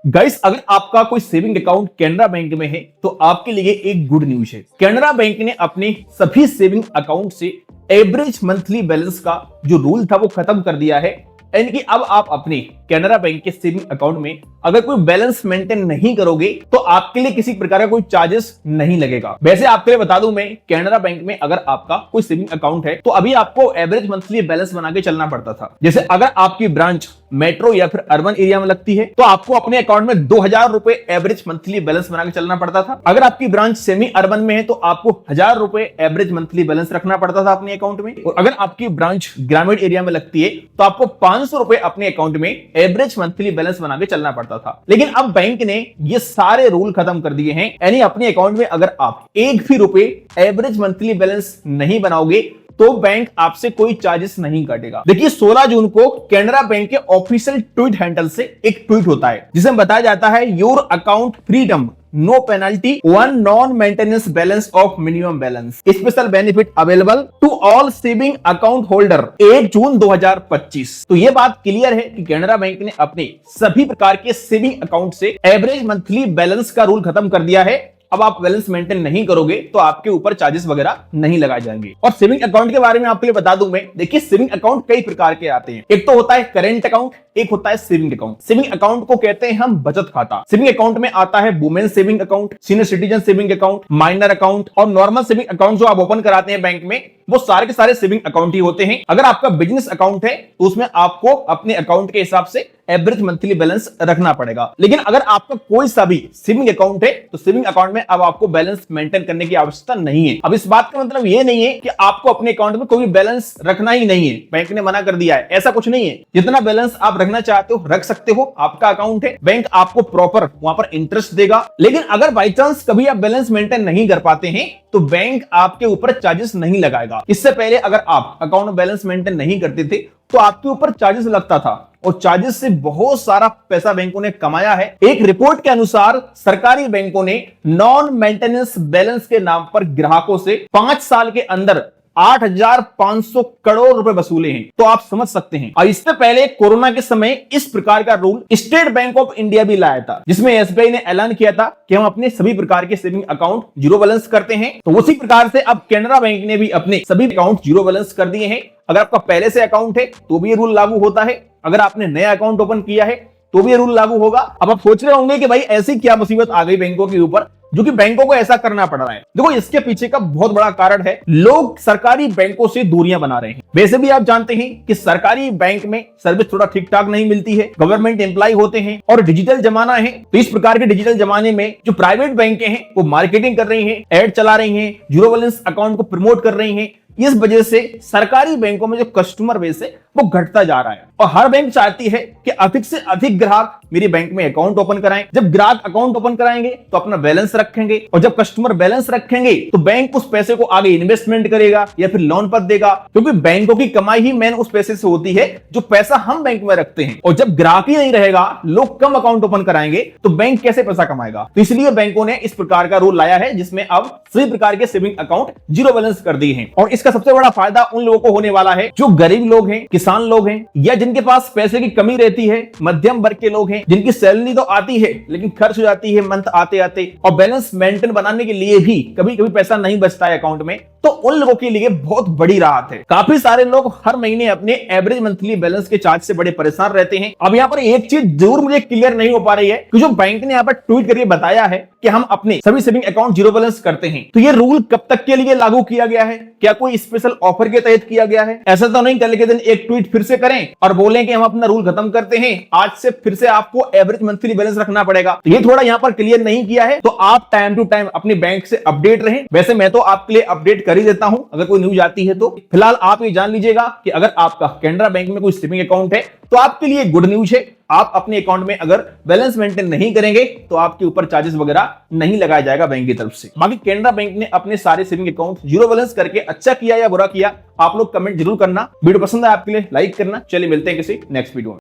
Guys, अगर आपका कोई सेविंग अकाउंट कैनरा बैंक में है तो आपके लिए एक गुड न्यूज है। कैनरा बैंक ने अपने सभी सेविंग अकाउंट से एवरेज मंथली बैलेंस का जो रूल था वो खत्म कर दिया है। यानी कि अब आप अपने कैनरा बैंक के सेविंग अकाउंट में अगर कोई बैलेंस मेंटेन नहीं करोगे तो आपके लिए किसी प्रकार का कोई चार्जेस नहीं लगेगा। वैसे आपके लिए बता दूं, मैं कैनरा बैंक में अगर आपका कोई सेविंग अकाउंट है तो अभी आपको एवरेज मंथली बैलेंस बना के चलना पड़ता था। जैसे अगर आपकी ब्रांच मेट्रो या फिर अर्बन एरिया में लगती है तो आपको अपने अकाउंट में 2000 रुपए एवरेज मंथली बैलेंस बना के चलना पड़ता था। अगर आपकी ब्रांच सेमी अर्बन में है तो आपको 1000 रुपए एवरेज मंथली बैलेंस रखना पड़ता था अपने अकाउंट में। और अगर आपकी ब्रांच ग्रामीण एरिया में लगती है तो आपको 500 रुपए अपने अकाउंट में एवरेज मंथली बैलेंस बना के चलना पड़ता था। लेकिन अब बैंक ने ये सारे रूल खत्म कर दिए हैं। यानी अपने अकाउंट में अगर आप एक भी रुपए एवरेज मंथली बैलेंस नहीं बनाओगे तो बैंक आपसे कोई चार्जेस नहीं काटेगा। देखिए, 16 जून को कैनरा बैंक के ऑफिशियल ट्वीट हैंडल से एक ट्वीट होता है जिसमें बताया जाता है, your account freedom, no penalty, one non maintenance balance of minimum balance, special benefit available to all saving account holder 1 June 2025। तो ये बात क्लियर है कि कैनरा बैंक ने अपने सभी प्रकार के सेविंग अकाउंट से एवरेज मंथली बैलेंस का रूल खत्म कर दिया है। अब आप बैलेंस मेंटेन नहीं करोगे तो आपके ऊपर चार्जेस वगैरह नहीं लगाए जाएंगे। और सेविंग अकाउंट के बारे में आपके लिए बता दूं मैं, देखिए सेविंग अकाउंट कई प्रकार के आते हैं। एक तो होता है करेंट अकाउंट, एक होता है सेविंग अकाउंट। सेविंग अकाउंट को कहते हैं हम बचत खाता। सेविंग अकाउंट में आता है women saving account, senior citizen saving account, minor account और नॉर्मल सेविंग अकाउंट जो आप ओपन कराते हैं बैंक में, वो सारे के सारे सेविंग अकाउंट ही होते हैं। अगर आपका बिजनेस अकाउंट है तो उसमें आपको अपने अकाउंट के हिसाब से एवरेज मंथली बैलेंस रखना पड़ेगा। लेकिन अगर आपका कोई सा भी सेविंग अकाउंट है तो सेविंग अकाउंट में अब आपको बैलेंस मेंटेन करने की आवश्यकता नहीं है। अब इस बात का मतलब ये नहीं है कि आपको अपने अकाउंट में कोई बैलेंस रखना ही नहीं है, बैंक ने मना कर दिया है, ऐसा कुछ नहीं है। जितना बैलेंस आप रखना चाहते हो रख सकते हो, आपका अकाउंट है, बैंक आपको प्रॉपर वहां पर इंटरेस्ट देगा। लेकिन अगर बाई चांस कभी आप बैलेंस मेंटेन नहीं कर पाते हैं तो बैंक आपके ऊपर चार्जेस नहीं लगाएगा। इससे पहले अगर आप अकाउंट में बैलेंस मेंटेन नहीं करते थे तो आपके ऊपर चार्जेस लगता था और चार्जेस से बहुत सारा पैसा बैंकों ने कमाया है। एक रिपोर्ट के अनुसार सरकारी बैंकों ने नॉन मेंटेनेंस बैलेंस के नाम पर ग्राहकों से 5 साल के अंदर 8500 करोड़ रुपए वसूले हैं। तो आप समझ सकते हैं। और इससे पहले कोरोना के समय इस प्रकार का rule state bank of India भी लाया था, जिसमें एसबीआई ने ऐलान किया था कि हम अपने सभी प्रकार के सेविंग अकाउंट जीरो बैलेंस करते हैं। तो उसी प्रकार से अब कैनरा बैंक ने भी अपने सभी अकाउंट जीरो बैलेंस कर दिए हैं। अगर आपका पहले से अकाउंट है तो भी ये रूल लागू होता है, अगर आपने नया अकाउंट ओपन किया है तो भी ये रूल लागू होगा। अब आप सोच रहे होंगे कि भाई ऐसी क्या मुसीबत आ गई बैंकों के ऊपर जो कि बैंकों को ऐसा करना पड़ रहा है। देखो, इसके पीछे का बहुत बड़ा कारण है, लोग सरकारी बैंकों से दूरियां बना रहे हैं। वैसे भी आप जानते हैं कि सरकारी बैंक में सर्विस थोड़ा ठीक ठाक नहीं मिलती है, गवर्नमेंट एम्प्लॉय होते हैं और डिजिटल जमाना है। तो इस प्रकार के डिजिटल जमाने में जो प्राइवेट बैंकें हैं वो मार्केटिंग कर रही हैं, एड चला रही हैं, जीरो बैलेंस अकाउंट को प्रमोट कर रही हैं। इस वजह से सरकारी बैंकों में जो कस्टमर बेस है वो घटता जा रहा है और हर बैंक चाहती है कि अधिक से अधिक ग्राहक मेरी बैंक में अकाउंट ओपन कराएं। जब ग्राहक अकाउंट ओपन कराएंगे तो अपना बैलेंस रखेंगे और जब कस्टमर बैलेंस रखेंगे तो बैंक उस पैसे को आगे इन्वेस्टमेंट करेगा या फिर लोन पर देगा, क्योंकि बैंकों की कमाई ही मेन उस पैसे से होती है जो पैसा हम बैंक में रखते हैं। और जब ग्राहक ही नहीं रहेगा, लोग कम अकाउंट ओपन कराएंगे तो बैंक कैसे पैसा कमाएगा। तो इसलिए बैंकों ने इस प्रकार का रूल लाया है जिसमें अब सभी प्रकार के सेविंग अकाउंट जीरो बैलेंस कर दिए हैं। और इसका सबसे बड़ा फायदा उन लोगों को होने वाला है जो गरीब लोग हैं, किसान लोग हैं या जिनके पास पैसे की कमी रहती है, मध्यम वर्ग के लोग हैं जिनकी सैलरी तो आती है लेकिन खर्च हो जाती है मंथ आते आते और बैलेंस मेंटेन बनाने के लिए भी कभी कभी पैसा नहीं बचता है अकाउंट में। तो उन लोगों के लिए बहुत बड़ी राहत है। काफी सारे लोग हर महीने अपने एवरेज मंथली बैलेंस के चार्ज से बड़े परेशान रहते हैं। अब यहाँ पर एक चीज जरूर मुझे क्लियर नहीं हो पा रही है कि जो बैंक ने यहाँ पर ट्वीट करके बताया है कि हम अपने सभी सेविंग अकाउंट जीरो बैलेंस करते हैं, तो ये रूल कब तक के लिए लागू किया गया है? क्या कोई स्पेशल ऑफर के तहत किया गया है? ऐसा तो नहीं कल के दिन एक ट्वीट फिर से करें और बोलें कि हम अपना रूल खत्म करते हैं, आज से फिर से आपको एवरेज मंथली बैलेंस रखना पड़ेगा। तो ये थोड़ा यहाँ पर क्लियर नहीं किया है। तो आप टाइम टू टाइम अपने बैंक से अपडेट रहें। वैसे मैं तो आपके लिए अपडेट कर ही देता हूं अगर कोई न्यूज आती है तो। फिलहाल आप ये जान लीजिएगा कि अगर आपका कैनरा बैंक में कोई सेविंग अकाउंट है तो आपके लिए गुड न्यूज है। आप अपने अकाउंट में अगर बैलेंस मेंटेन नहीं करेंगे तो आपके ऊपर चार्जेस वगैरह नहीं लगाया जाएगा बैंक की तरफ से। बाकी कैनरा बैंक ने अपने सारे सेविंग अकाउंट जीरो बैलेंस करके अच्छा किया या बुरा किया, आप लोग कमेंट जरूर करना। वीडियो पसंद है आपके लिए लाइक करना। चलिए मिलते हैं किसी नेक्स्ट वीडियो में।